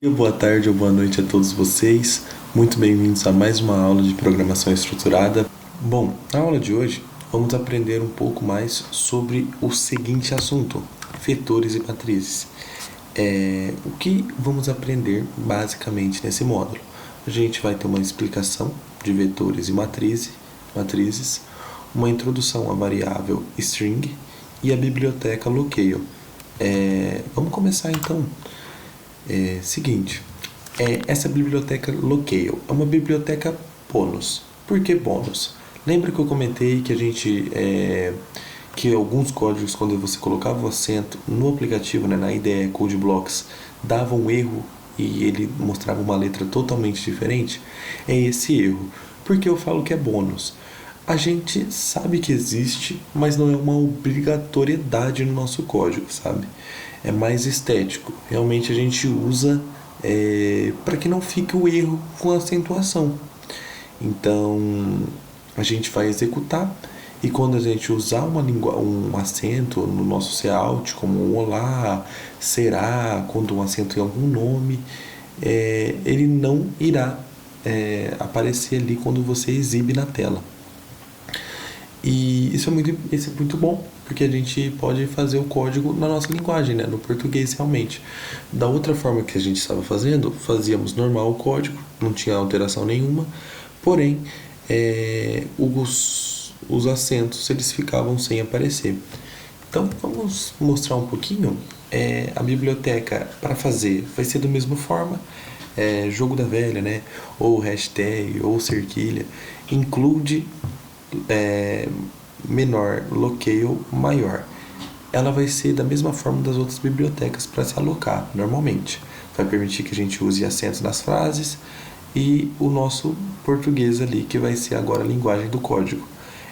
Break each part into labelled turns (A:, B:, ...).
A: Boa tarde ou boa noite a todos vocês. Muito bem-vindos a mais uma aula de programação estruturada. Bom, na aula de hoje vamos aprender um pouco mais sobre o seguinte assunto: vetores e matrizes. O que vamos aprender basicamente nesse módulo? A gente vai ter uma explicação de vetores e matrizes, uma introdução à variável string e a biblioteca locale. Vamos começar então. Seguinte, essa biblioteca locale é uma biblioteca bônus. Por que bônus? Lembra que eu comentei que que alguns códigos, quando você colocava o acento no aplicativo, né, na IDE Code Blocks, dava um erro e ele mostrava uma letra totalmente diferente? É esse erro. Por que eu falo que é bônus? A gente sabe que existe, mas não é uma obrigatoriedade no nosso código, sabe? É mais estético. Realmente a gente usa para que não fique o erro com a acentuação. Então a gente vai executar e quando a gente usar um acento no nosso cout, como um olá, será, quando um acento em algum nome, ele não irá aparecer ali quando você exibe na tela. E isso é muito bom, porque a gente pode fazer o código na nossa linguagem, né? No português realmente. Da outra forma que a gente estava fazendo, fazíamos normal o código, não tinha alteração nenhuma, porém os acentos eles ficavam sem aparecer. Então vamos mostrar um pouquinho. A biblioteca para fazer vai ser da mesma forma, jogo da velha, né? Ou hashtag, ou cerquilha, include menor, locale maior. Ela vai ser da mesma forma das outras bibliotecas para se alocar normalmente. Vai permitir que a gente use acentos nas frases e o nosso português ali, que vai ser agora a linguagem do código.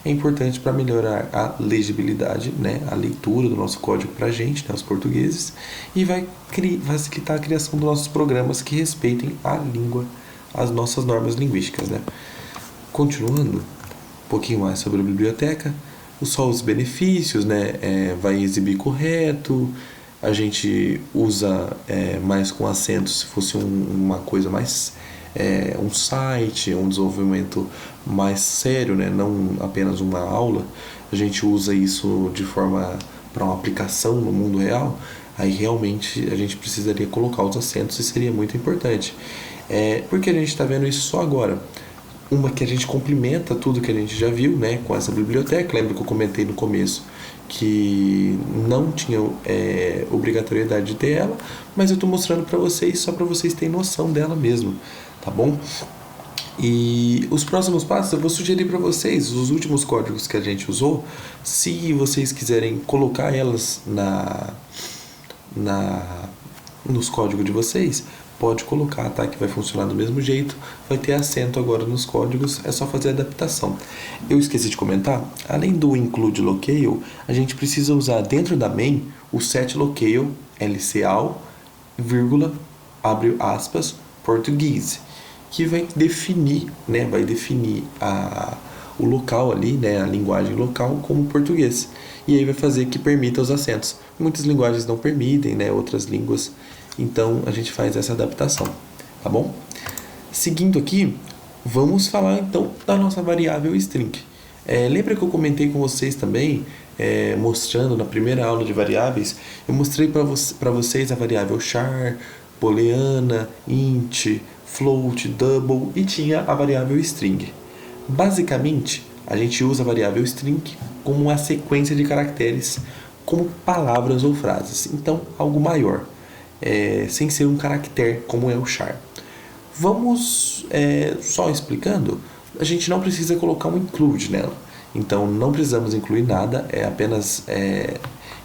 A: É importante para melhorar a legibilidade, né, a leitura do nosso código para a gente, né, os portugueses, e vai facilitar a criação dos nossos programas que respeitem a língua, as nossas normas linguísticas. Né? Continuando, pouquinho mais sobre a biblioteca, só os benefícios, né? Vai exibir correto, a gente usa mais com acento se fosse uma coisa mais um site, um desenvolvimento mais sério, né? Não apenas uma aula. A gente usa isso de forma para uma aplicação no mundo real. Aí realmente a gente precisaria colocar os acentos e seria muito importante. Porque a gente está vendo isso só agora. Uma que a gente complementa tudo que a gente já viu, né, com essa biblioteca. Lembra que eu comentei no começo que não tinha obrigatoriedade de ter ela, mas eu estou mostrando para vocês só para vocês terem noção dela mesmo, tá bom? E os próximos passos eu vou sugerir para vocês os últimos códigos que a gente usou. Se vocês quiserem colocar elas nos códigos de vocês, pode colocar, tá? Que vai funcionar do mesmo jeito. Vai ter acento agora nos códigos, é só fazer a adaptação. Eu esqueci de comentar, além do include locale, a gente precisa usar dentro da main o set locale, lcal, vírgula, abre aspas, português, que vai definir, né? Vai definir o local ali, né, a linguagem local como português. E aí vai fazer que permita os acentos. Muitas linguagens não permitem, né, outras línguas. Então a gente faz essa adaptação, tá bom? Seguindo aqui, vamos falar então da nossa variável string. Lembra que eu comentei com vocês também, mostrando na primeira aula de variáveis, eu mostrei para vocês a variável char, booleana, int, float, double e tinha a variável string. Basicamente, a gente usa a variável string como uma sequência de caracteres, como palavras ou frases. Então, algo maior, sem ser um caractere como é o char. Vamos só explicando, a gente não precisa colocar um include nela. Então, não precisamos incluir nada, é apenas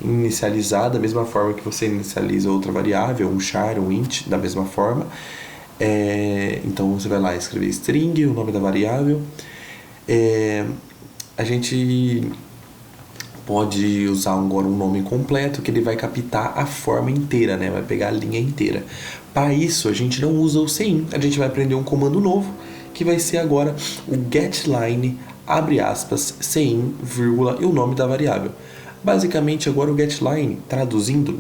A: inicializar da mesma forma que você inicializa outra variável, um char, um int, da mesma forma. Então você vai lá escrever string, o nome da variável. A gente pode usar agora um nome completo que ele vai captar a forma inteira, né? Vai pegar a linha inteira. Para isso a gente não usa o cin, a gente vai aprender um comando novo que vai ser agora o getLine, abre aspas, cin, vírgula e o nome da variável. Basicamente, agora o getLine, traduzindo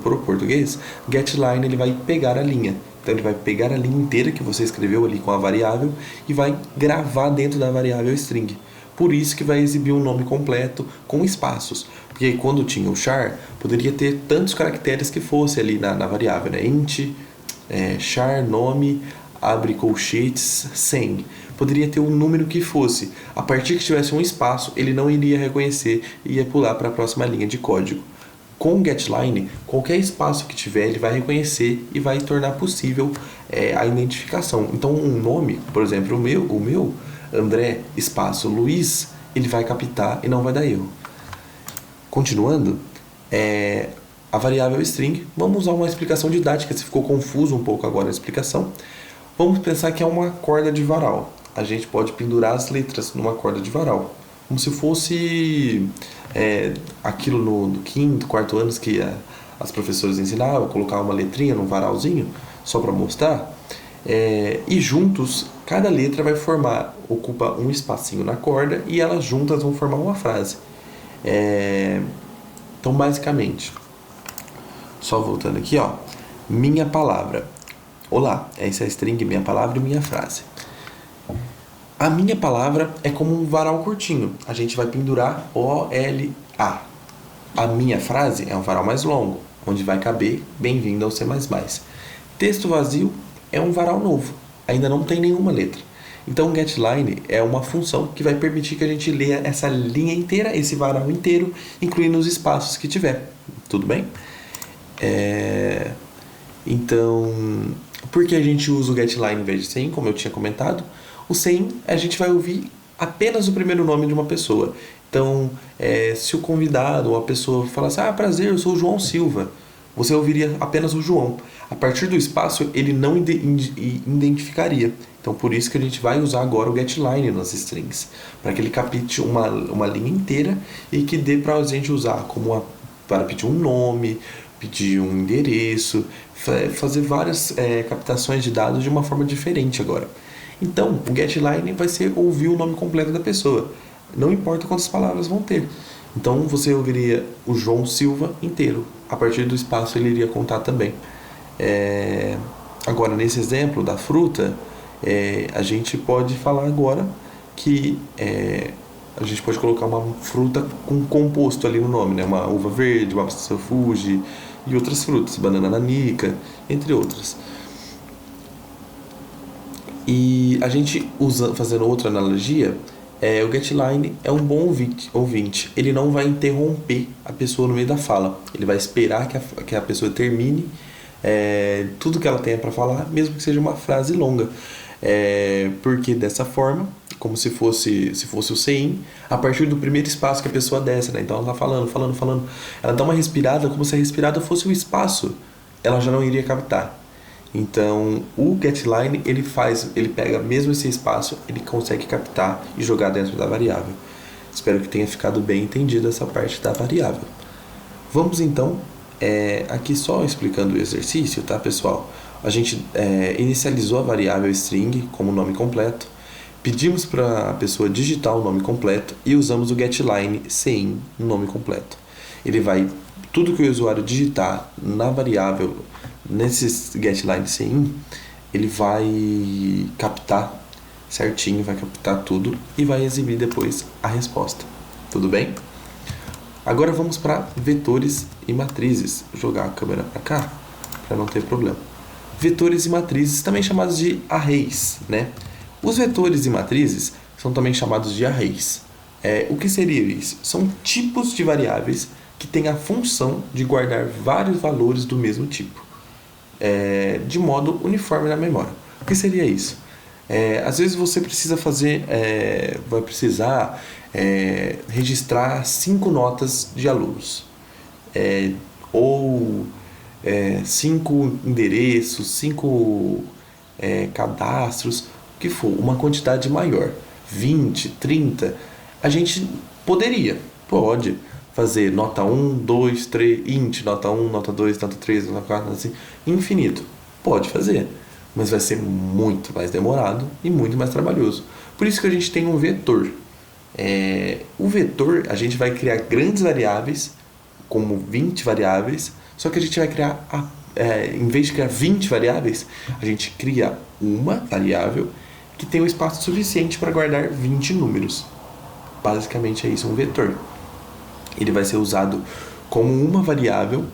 A: para o português, getLine ele vai pegar a linha. Então ele vai pegar a linha inteira que você escreveu ali com a variável e vai gravar dentro da variável string. Por isso que vai exibir um nome completo com espaços. Porque quando tinha o char, poderia ter tantos caracteres que fosse ali na variável, né? Int, char, nome, abre colchetes, 100. Poderia ter um número que fosse. A partir que tivesse um espaço, ele não iria reconhecer e ia pular para a próxima linha de código. Com o getLine, qualquer espaço que tiver, ele vai reconhecer e vai tornar possível a identificação. Então, um nome, por exemplo, o meu, André, espaço, Luiz, ele vai captar e não vai dar erro. Continuando, a variável string, vamos usar uma explicação didática, se ficou confuso um pouco agora a explicação. Vamos pensar que é uma corda de varal. A gente pode pendurar as letras numa corda de varal, como se fosse aquilo no quinto, quarto ano que as professoras ensinavam, colocar uma letrinha num varalzinho, só para mostrar. E juntos, cada letra ocupa um espacinho na corda e elas juntas vão formar uma frase. Então, basicamente, só voltando aqui, ó, minha palavra. Olá, essa é a string minha palavra e minha frase. A minha palavra é como um varal curtinho. A gente vai pendurar O-L-A. A minha frase é um varal mais longo, onde vai caber bem-vindo ao C++. Texto vazio é um varal novo. Ainda não tem nenhuma letra. Então, o getLine é uma função que vai permitir que a gente leia essa linha inteira, esse varal inteiro, incluindo os espaços que tiver. Tudo bem? Então, por que a gente usa o getLine em vez de sem, como eu tinha comentado? O sem, a gente vai ouvir apenas o primeiro nome de uma pessoa. Então, se o convidado ou a pessoa falasse, prazer, eu sou o João Silva, você ouviria apenas o João. A partir do espaço, ele não identificaria. Então, por isso que a gente vai usar agora o getLine nas strings, para que ele capte uma linha inteira e que dê para a gente usar para pedir um nome, pedir um endereço, fazer várias captações de dados de uma forma diferente agora. Então, o getLine vai ser ouvir o nome completo da pessoa. Não importa quantas palavras vão ter. Então, você ouviria o João Silva inteiro. A partir do espaço, ele iria contar também. Agora, nesse exemplo da fruta, a gente pode falar agora que a gente pode colocar uma fruta com composto ali no nome, né? Uma uva verde, uma maçã Fuji e outras frutas, banana nanica, entre outras. E a gente fazendo outra analogia, o getLine é um bom ouvinte. Ele não vai interromper a pessoa no meio da fala. Ele vai esperar que a pessoa termine tudo que ela tenha para falar, mesmo que seja uma frase longa. Porque dessa forma, como se fosse o sein, a partir do primeiro espaço que a pessoa desce, né? Então ela está falando. Ela dá uma respirada, como se a respirada fosse o espaço. Ela já não iria captar. Então, o getLine, ele pega mesmo esse espaço, ele consegue captar e jogar dentro da variável. Espero que tenha ficado bem entendido essa parte da variável. Vamos então, aqui só explicando o exercício, tá, pessoal? A gente inicializou a variável string como nome completo, pedimos para a pessoa digitar o nome completo e usamos o getLine sem o nome completo. Tudo que o usuário digitar na variável, nesse getLine sem, ele vai captar certinho, vai captar tudo e vai exibir depois a resposta. Tudo bem? Agora vamos para vetores e matrizes. Vou jogar a câmera para cá para não ter problema. Vetores e matrizes, também chamados de arrays, né? Os vetores e matrizes são também chamados de arrays. O que seria isso? São tipos de variáveis que têm a função de guardar vários valores do mesmo tipo, de modo uniforme na memória. O que seria isso? Às vezes você precisa vai precisar registrar 5 notas de alunos, ou 5 endereços, 5 cadastros, o que for, uma quantidade maior, 20, 30, a gente pode fazer nota 1, 2, 3, int, nota 1, nota 2, nota 3, nota 4, assim, infinito. Pode fazer, mas vai ser muito mais demorado e muito mais trabalhoso. Por isso que a gente tem um vetor. O vetor, a gente vai criar grandes variáveis, como 20 variáveis, só que a gente vai criar, em vez de criar 20 variáveis, a gente cria uma variável que tem um espaço suficiente para guardar 20 números. Basicamente é isso, um vetor. Ele vai ser usado como uma variável,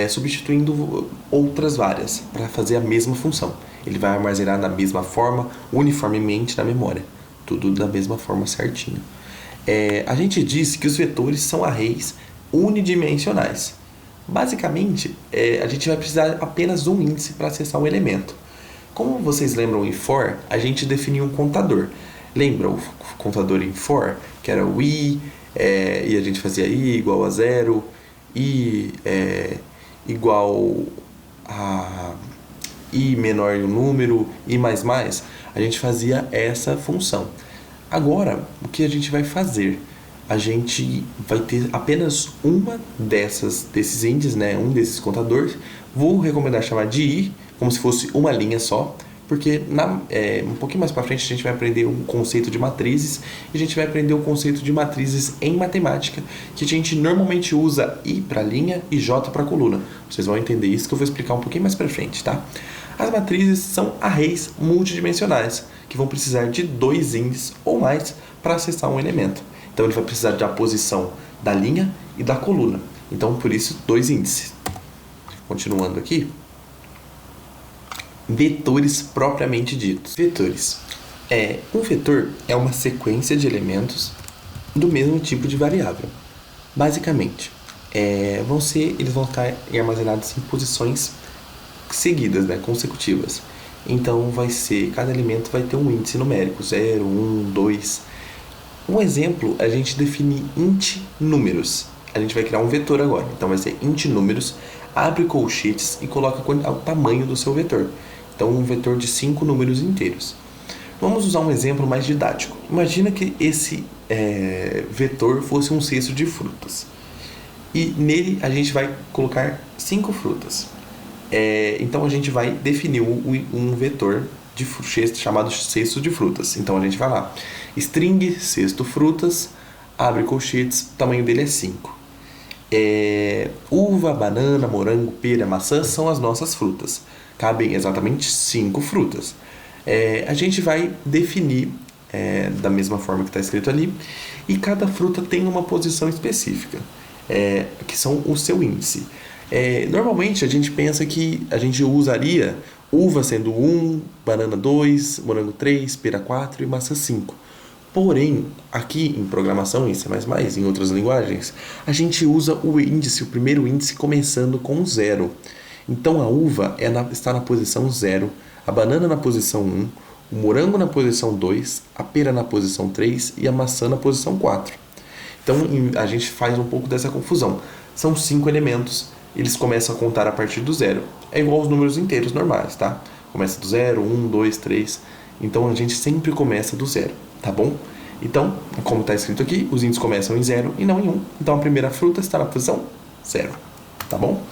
A: substituindo outras várias, para fazer a mesma função. Ele vai armazenar da mesma forma, uniformemente na memória. Tudo da mesma forma certinho. A gente disse que os vetores são arrays unidimensionais. Basicamente, a gente vai precisar apenas de um índice para acessar um elemento. Como vocês lembram em for, a gente definiu um contador. Lembra o contador em for, que era o i, e a gente fazia i igual a 0, i igual a i menor o número, i mais mais. A gente fazia essa função. Agora, o que a gente vai fazer? A gente vai ter apenas uma desses índices, né? Um desses contadores. Vou recomendar chamar de i, como se fosse uma linha só, porque um pouquinho mais para frente a gente vai aprender um conceito de matrizes, e a gente vai aprender o conceito de matrizes em matemática, que a gente normalmente usa i para linha e j para coluna. Vocês vão entender isso que eu vou explicar um pouquinho mais para frente, tá? As matrizes são arrays multidimensionais, que vão precisar de 2 índices ou mais para acessar um elemento. Então ele vai precisar da posição da linha e da coluna. Então por isso 2 índices. Continuando aqui. Vetores propriamente ditos. Vetores. Um vetor é uma sequência de elementos do mesmo tipo de variável. Basicamente, eles vão estar armazenados em posições seguidas, né, consecutivas. Então cada elemento vai ter um índice numérico, 0, 1, 2. Um exemplo, a gente define int números. A gente vai criar um vetor agora. Então vai ser int números, abre colchetes e coloca o tamanho do seu vetor. Então um vetor de 5 números inteiros. Vamos usar um exemplo mais didático. Imagina que esse vetor fosse um cesto de frutas. E nele a gente vai colocar 5 frutas. Então a gente vai definir um vetor de cesto chamado cesto de frutas. Então a gente vai lá, string cesto frutas, abre colchetes, o tamanho dele é 5. Uva, banana, morango, pera, maçã são as nossas frutas. Cabem exatamente 5 frutas. A gente vai definir da mesma forma que está escrito ali, e cada fruta tem uma posição específica, que são o seu índice. Normalmente a gente pensa que a gente usaria uva sendo 1, banana 2, morango 3, pera 4 e maçã 5. Porém, aqui em programação, em C++, em outras linguagens, a gente usa o primeiro índice começando com 0. Então a uva está na posição 0, a banana na posição 1, o morango na posição 2, a pera na posição 3 e a maçã na posição 4. Então a gente faz um pouco dessa confusão. São 5 elementos, eles começam a contar a partir do 0. É igual aos números inteiros normais, tá? Começa do 0, 1, 2, 3. Então a gente sempre começa do 0, tá bom? Então, como está escrito aqui, os índices começam em 0 e não em 1. Então a primeira fruta está na posição 0, tá bom?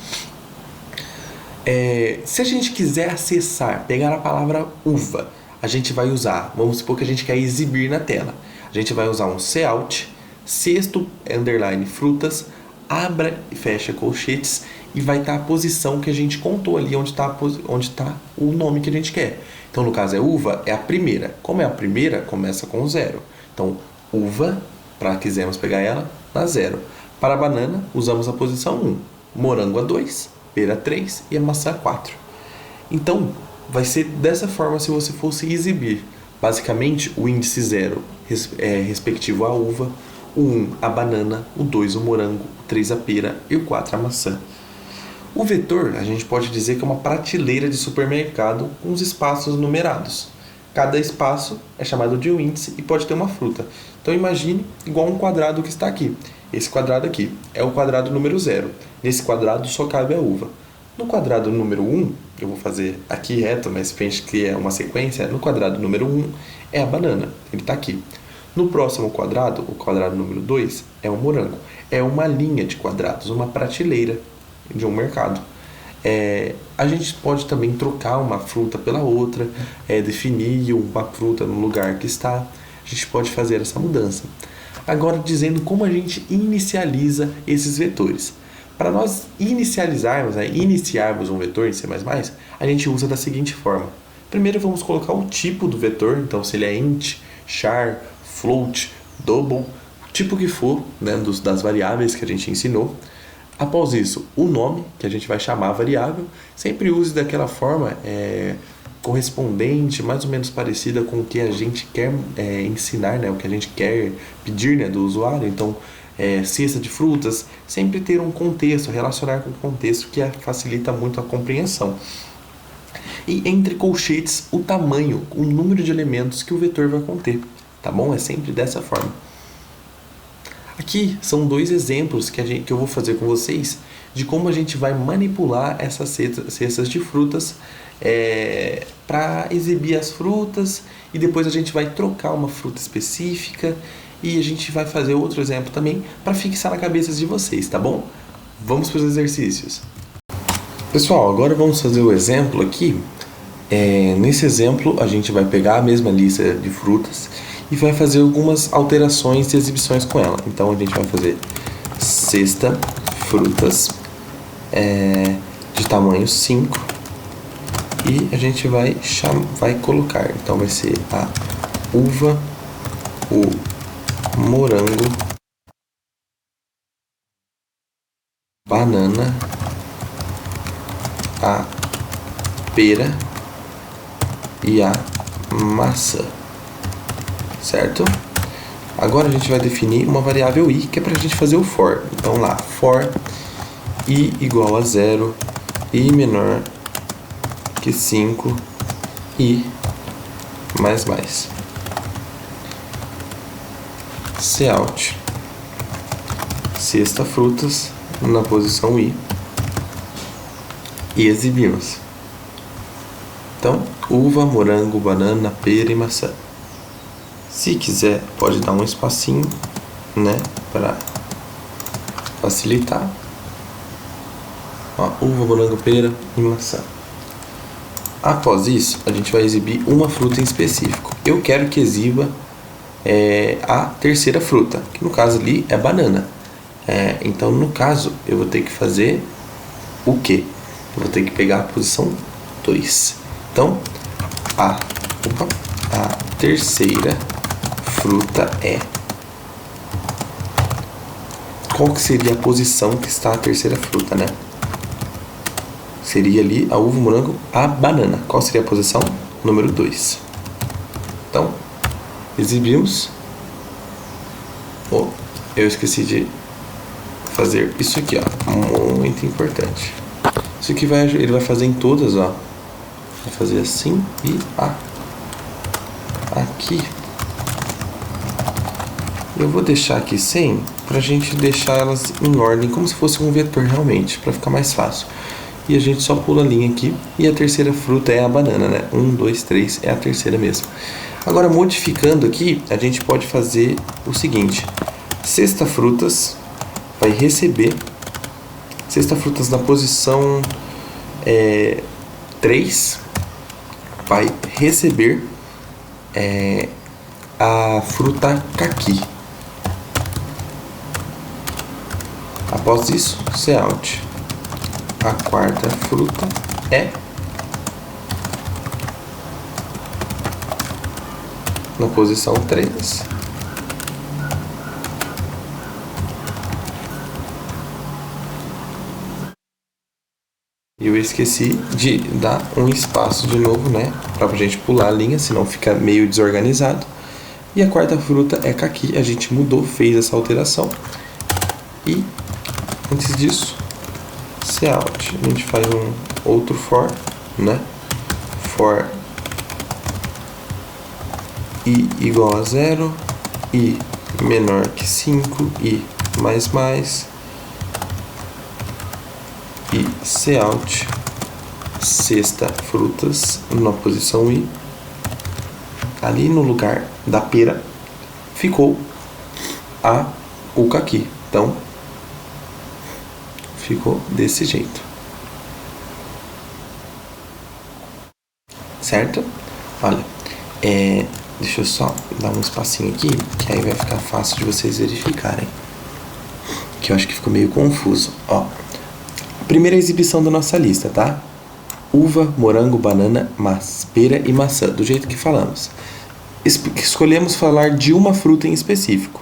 A: Se a gente quiser acessar, pegar a palavra uva, a gente vai usar, vamos supor que a gente quer exibir na tela. A gente vai usar um cout, cesto, underline, frutas, abra e fecha colchetes, e vai estar a posição que a gente contou ali, onde está o nome que a gente quer. Então, no caso, uva, é a primeira. Como é a primeira, começa com 0. Então, uva, para quisermos pegar ela, na 0. Para a banana, usamos a posição 1. Morango a 2, pera 3 e a maçã a 4. Então, vai ser dessa forma se você fosse exibir. Basicamente, o índice 0 é respectivo à uva, o 1 a banana, o 2 o morango, o 3 a pera e o 4 a maçã. O vetor, a gente pode dizer que é uma prateleira de supermercado com os espaços numerados. Cada espaço é chamado de um índice e pode ter uma fruta. Então imagine igual um quadrado que está aqui. Esse quadrado aqui é o quadrado número 0. Nesse quadrado só cabe a uva. No quadrado número 1, eu vou fazer aqui reto, mas pense que é uma sequência. No quadrado número 1 é a banana, ele está aqui. No próximo quadrado, o quadrado número 2, é o morango. É uma linha de quadrados, uma prateleira de um mercado. A gente pode também trocar uma fruta pela outra, definir uma fruta no lugar que está. a gente pode fazer essa mudança. Agora, dizendo como a gente inicializa esses vetores. Para nós inicializarmos, iniciarmos um vetor em C++, a gente usa da seguinte forma. Primeiro vamos colocar o tipo do vetor, então se ele é int, char, float, double, o tipo que for, né, das variáveis que a gente ensinou. Após isso, o nome, que a gente vai chamar a variável, sempre use daquela forma correspondente, mais ou menos parecida com o que a gente quer ensinar, né, o que a gente quer pedir, né, do usuário. Então, cesta de frutas, sempre ter um contexto, relacionar com o contexto, que facilita muito a compreensão. E entre colchetes, o tamanho, o número de elementos que o vetor vai conter, tá bom? É sempre dessa forma. Aqui são dois exemplos que eu vou fazer com vocês de como a gente vai manipular essas cestas de frutas para exibir as frutas, e depois a gente vai trocar uma fruta específica e a gente vai fazer outro exemplo também para fixar na cabeça de vocês, tá bom? Vamos para os exercícios. Pessoal, agora vamos fazer o exemplo aqui. Nesse exemplo, a gente vai pegar a mesma lista de frutas e vai fazer algumas alterações e exibições com ela. Então, a gente vai fazer cesta frutas de tamanho 5 e a gente vai colocar. Então, vai ser a uva, o morango, banana, a pera e a maçã, certo? Agora a gente vai definir uma variável i, que é para a gente fazer o for. Então lá, for i igual a 0, i menor que 5, i mais. Cout, cesta frutas na posição i, e exibimos. Então, uva, morango, banana, pera e maçã. Se quiser, pode dar um espacinho, né, para facilitar. Ó, uva, morango, pera e maçã. Após isso, a gente vai exibir uma fruta em específico. Eu quero que exiba a terceira fruta, que no caso ali é banana. Então, no caso, eu vou ter que fazer o quê? Eu vou ter que pegar a posição 2. Então, a terceira fruta é... Qual que seria a posição que está a terceira fruta, né? Seria ali a uva, o morango, a banana. Qual seria a posição? Número 2. Então, exibimos. Eu esqueci de fazer isso aqui, ó. Muito importante. Isso aqui ele vai fazer em todas, ó. Vai fazer assim e aqui. Eu vou deixar aqui sem, pra gente deixar elas em ordem, como se fosse um vetor realmente, para ficar mais fácil. E a gente só pula a linha aqui, e a terceira fruta é a banana, né? 1, 2, 3 é a terceira mesmo. Agora, modificando aqui, a gente pode fazer o seguinte. Cesta frutas vai receber, cesta frutas na posição 3, vai receber a fruta caqui. Após isso, cout, a quarta fruta é na posição 3. Eu esqueci de dar um espaço de novo, né? Pra gente pular a linha, senão fica meio desorganizado. E a quarta fruta é caqui. A gente mudou, fez essa alteração. E antes disso, cout. A gente faz um outro for, né? For i igual a 0, i menor que 5, i mais. E cout, cesta frutas na posição i. Ali no lugar da pera ficou o caqui. Então, ficou desse jeito. Certo? Olha, Deixa eu só dar um espacinho aqui, que aí vai ficar fácil de vocês verificarem. Que eu acho que ficou meio confuso. Ó, primeira exibição da nossa lista, tá? Uva, morango, banana, pera e maçã, do jeito que falamos. Escolhemos falar de uma fruta em específico.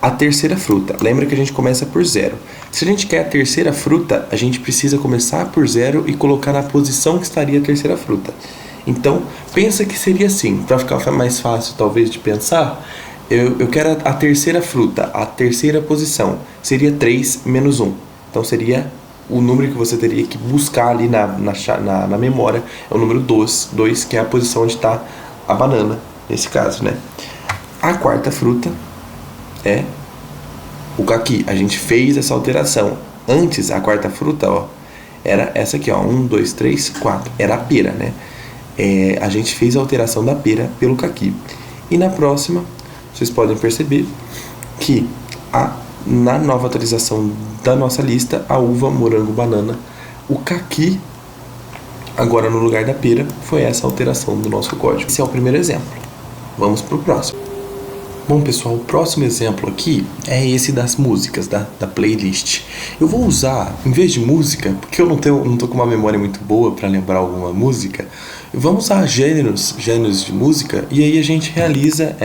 A: A terceira fruta. Lembra que a gente começa por 0. Se a gente quer a terceira fruta, a gente precisa começar por 0 e colocar na posição que estaria a terceira fruta. Então, pensa que seria assim, para ficar mais fácil talvez de pensar, eu quero a terceira fruta, a terceira posição, seria 3 menos 1. Então seria o número que você teria que buscar ali na memória, é o número 2, que é a posição onde está a banana, nesse caso, né? A quarta fruta é o caqui. A gente fez essa alteração. Antes, a quarta fruta, ó, era essa aqui, ó, 1, 2, 3, 4, era a pera, né? A gente fez a alteração da pera pelo caqui. E na próxima, vocês podem perceber que na nova atualização da nossa lista, a uva, morango, banana, o caqui, agora no lugar da pera, foi essa alteração do nosso código. Esse é o primeiro exemplo. Vamos para o próximo. Bom, pessoal, o próximo exemplo aqui é esse das músicas, da playlist. Eu vou usar, em vez de música, porque eu não tô com uma memória muito boa para lembrar alguma música, vamos usar gêneros de música, e aí a gente realiza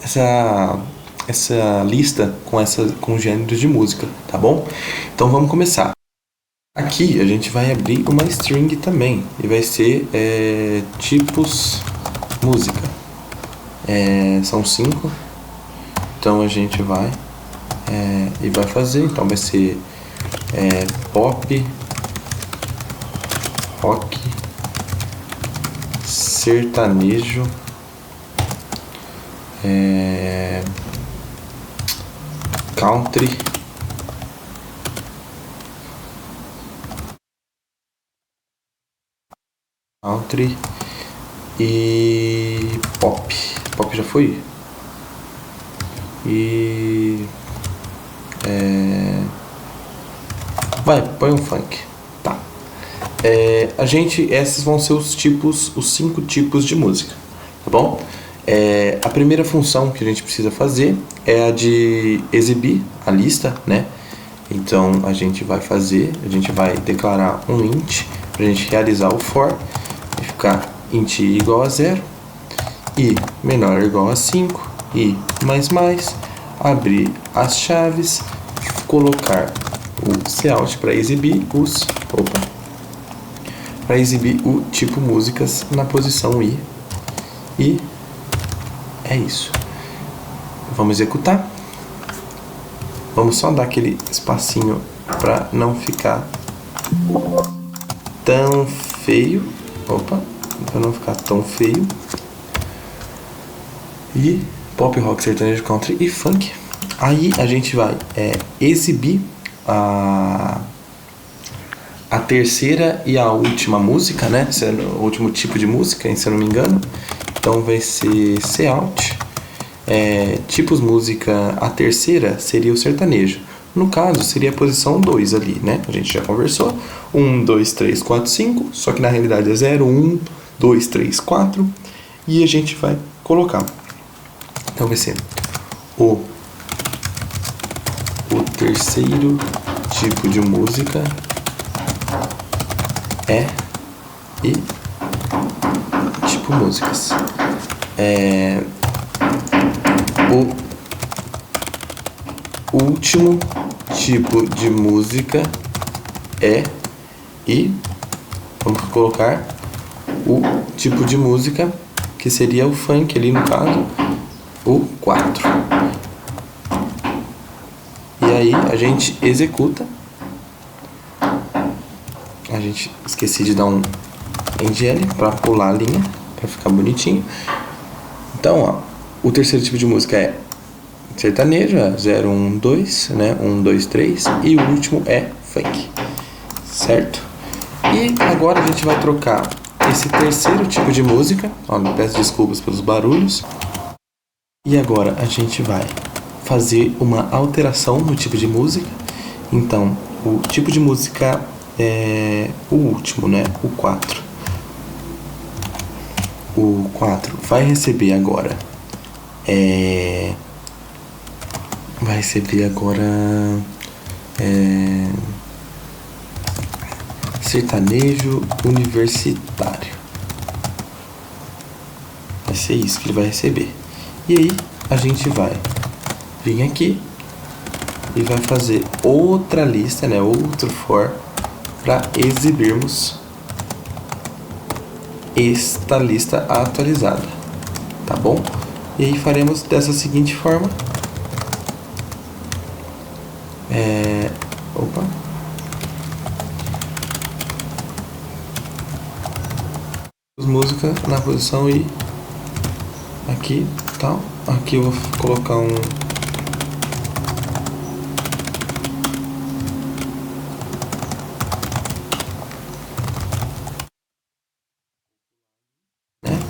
A: essa lista com gêneros de música, tá bom? Então vamos começar. Aqui a gente vai abrir uma string também, e vai ser tipos música. São 5, então a gente vai e vai fazer, então vai ser pop, rock, sertanejo, country, e pop. Pop já foi? E põe um funk. Tá. Esses vão ser os 5 tipos de música, tá bom? A primeira função que a gente precisa fazer é a de exibir a lista, né? Então a gente vai declarar um int pra gente realizar o for, vai ficar int i igual a 0, i menor ou igual a 5, i mais, abrir as chaves, colocar o cout para exibir o tipo músicas na posição i, e é isso. Vamos executar. Vamos só dar aquele espacinho para não ficar tão feio. Para não ficar tão feio. E pop, rock, sertanejo, country e funk. Aí a gente vai exibir a terceira e a última música, né? O último tipo de música, se eu não me engano. Então vai ser cout. Tipos música, a terceira seria o sertanejo. No caso, seria a posição 2 ali, né? A gente já conversou. 1, 2, 3, 4, 5. Só que na realidade é 0, 1, 2, 3, 4. E a gente vai colocar. Então vai ser o terceiro tipo de música e tipo músicas. O último tipo de música e vamos colocar o tipo de música que seria o funk ali no caso, o 4. E aí a gente executa. A gente esqueci de dar um endl para pular a linha, para ficar bonitinho. Então, ó, o terceiro tipo de música é sertanejo, 0, 1, 2, né? 1, 2, 3. E o último é funk, certo? E agora a gente vai trocar esse terceiro tipo de música. Ó, me peço desculpas pelos barulhos. E agora a gente vai fazer uma alteração no tipo de música. Então, o tipo de música é o último, né? O 4. O 4 vai receber agora. Vai receber agora. Sertanejo universitário. Vai ser isso que ele vai receber. E aí a gente vai vir aqui e vai fazer outra lista, né? Outro for para exibirmos esta lista atualizada, tá bom? E aí faremos dessa seguinte forma. Música na posição e aqui, tal. Aqui eu vou colocar um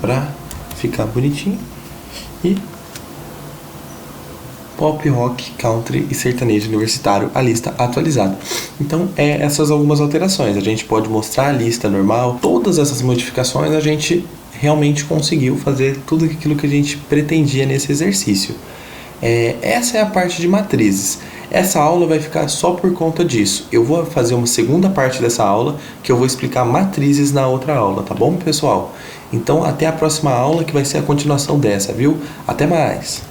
A: pra ficar bonitinho. E pop, rock, country e sertanejo universitário, a lista atualizada. Então, essas algumas alterações. A gente pode mostrar a lista normal. Todas essas modificações a gente realmente conseguiu fazer tudo aquilo que a gente pretendia nesse exercício. Essa é a parte de matrizes. Essa aula vai ficar só por conta disso. Eu vou fazer uma segunda parte dessa aula que eu vou explicar matrizes na outra aula, tá bom, pessoal? Então, até a próxima aula que vai ser a continuação dessa, viu? Até mais!